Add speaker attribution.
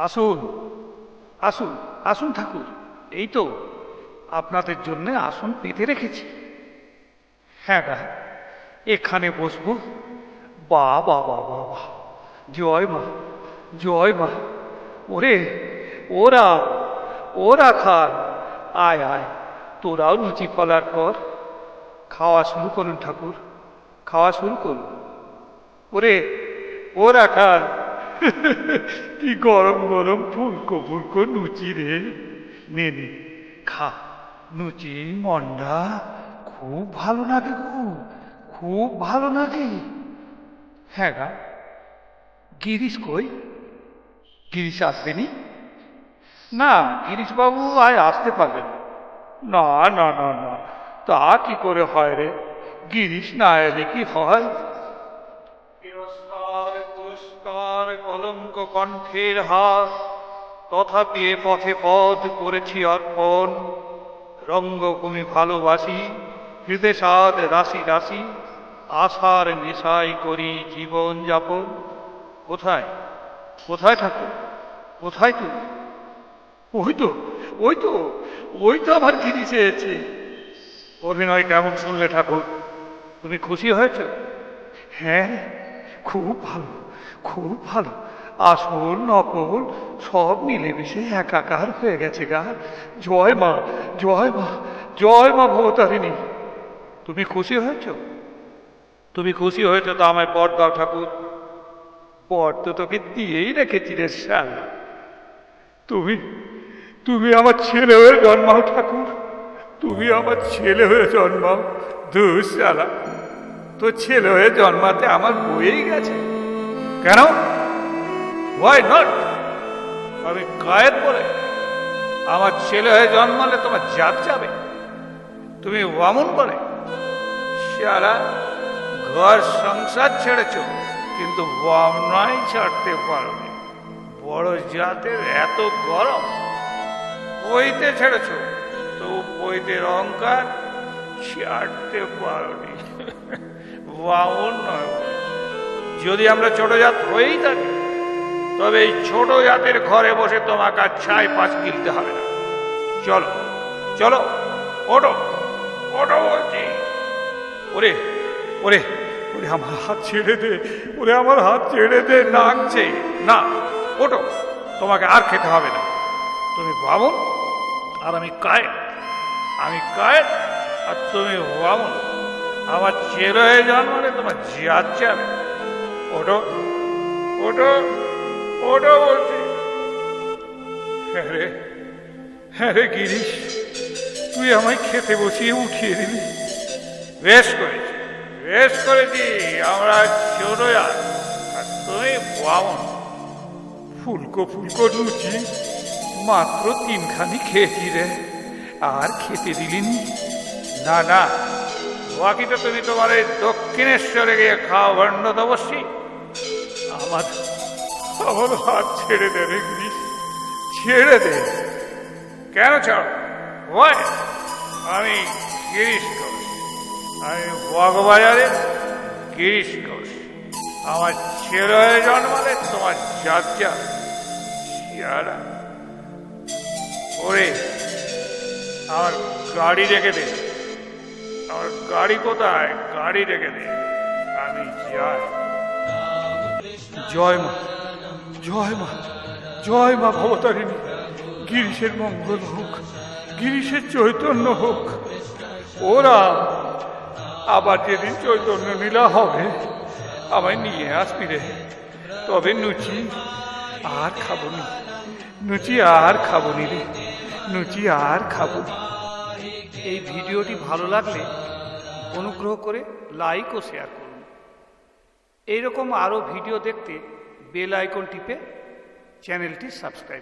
Speaker 1: আসুন, আসুন, আসুন ঠাকুর। এই তো আপনাদের জন্য আসন পেতে রেখেছি। হ্যাঁ গা, এখানে বসবো। বা বা বা বা বা, জয় মা, জয় মা। ওরে, ওরা, ওরা খান। আয় আয়, তোরাও লুচি ফলার পর খাওয়া শুরু করুন ঠাকুর, খাওয়া শুরু করুন। ওরে, ওরা খান। কি গরম গরম ফুলকো ফুলকো লুচি রে। নে নে, খা। লুচি মন্ডা খুব ভালো লাগে গো, খুব ভালো লাগে। হ্যাঁ গা, গিরিশ কই? গিরিশ আসবেনি? না, গিরিশ বাবু আজ আসতে পারবেন না। না না না না, তা কি করে হয় রে? গিরিশ না এলে কি হয়? তিরস্কার পুরস্কার কলঙ্ক কণ্ঠের হার, তথাপি এ পথে পথ করেছি অর্পণ। রঙ্গভূমি ভালোবাসি, হৃদয় সাদ রাশি রাশি, আশার নেশাই করি জীবন যাপন। কোথায়, কোথায় ঠাকুর, কোথায় তুমি? ওই তো, ওই তো, ওই তো আমার গিরিশ এসেছে। অভিনয় কেমন শুনলে ঠাকুর? তুমি খুশি হয়েছ? হ্যাঁ, খুব ভালো, খুব ভালো। আসল নকল সব মিলেমিশে একাকার হয়ে গেছে গা। জয় মা, জয় মা, জয় মা ভবতারিণী। তুমি খুশি হয়েছ? তুমি খুশি হয়েছ তো আমায় বর দাও ঠাকুর। বর তো তোকে দিয়েই রেখেছি রে শাল। তুমি, তুমি আমার ছেলে হয়ে জন্মাও ঠাকুর, তুমি আমার ছেলে হয়ে জন্মাও। দুঃশালা, তো ছেলে হয়ে জন্মাতে আমার বয়েই গেছে। কেন? Why not? আমি কায়ের বলে আমার ছেলে হয়ে জন্মালে তোমার জাত যাবে। তুমি বামুন বলে সারা ঘর সংসার ছেড়েছ, কিন্তু বামনাই ছাড়তে পারোনি। বড় জাতের এত গরম, বইতে ছেড়েছ, তো বইতের অহংকার ছাড়তে পারোনি। বামুন নয়। যদি আমরা ছোট জাত হয়েই থাকি, তবে এই ছোট জাতের ঘরে বসে তোমাকে আর ছাই পাঁচ গিলতে হবে না। চলো চলো, ওঠো, ওঠো বলছি। ওরে, ওরে, ওরে আমার হাত ছেড়ে দে, ওরে আমার হাত ছেড়ে দে, নাকছে না। ওঠো, তোমাকে আর খেতে হবে না। তুমি বামুন আর আমি কায়েত, আমি কায়েত আর তুমি বামুন। আমার ছেলে হয়ে জন্মালে তোমার জাত যাবে। ওঠো, ওঠো, ওঠো বলছি। হ্যাঁ রে, হ্যাঁ রে গিরিশ, তুই আমায় খেতে বসিয়ে উঠিয়ে দিবি। বেশ করেছি, বেশ করেছি। আমরা ছোট জাত আর তুমি বামুন। ফুলকো ফুলকো লুচি মাত্র তিনখানি খেয়েছি রে, আর খেতে দিলিনি। না না, বাকি তো তুমি তোমার এই দক্ষিণেশ্বরে গিয়ে খাওয়া ভণ্ড তপস্বী। আমার, আমার হাত ছেড়ে দে রে গিরিশ, ছেড়ে দে। কেন ছাড়? আমি গিরিশ ঘোষ, আমি বগবাজারে গিরিশ ঘোষ। আমার ছেলে হয়ে জন্মালে তোমার জাত যাবে। ওরে, আমার গাড়ি রেখে দে। আমার গাড়ি কোথায়? গাড়ি রেখে দে, আমি যাই। জয় মা, জয় মা, জয় মা ভবতারিণী। গিরিশের মঙ্গল হোক, গিরিশের চৈতন্য হোক। ওরা আবার যেদিন চৈতন্য নীলা হবে, আমায় নিয়ে আসবি রে। তবে লুচি আর খাবো নি, লুচি আর খাবো নি রে, লুচি আর খাবো নি। এই ভিডিওটি ভালো লাগলে অনুগ্রহ করে লাইক ও শেয়ার করুন। এইরকম আরও ভিডিও দেখতে বেল আইকন টিপে চ্যানেলটি সাবস্ক্রাইব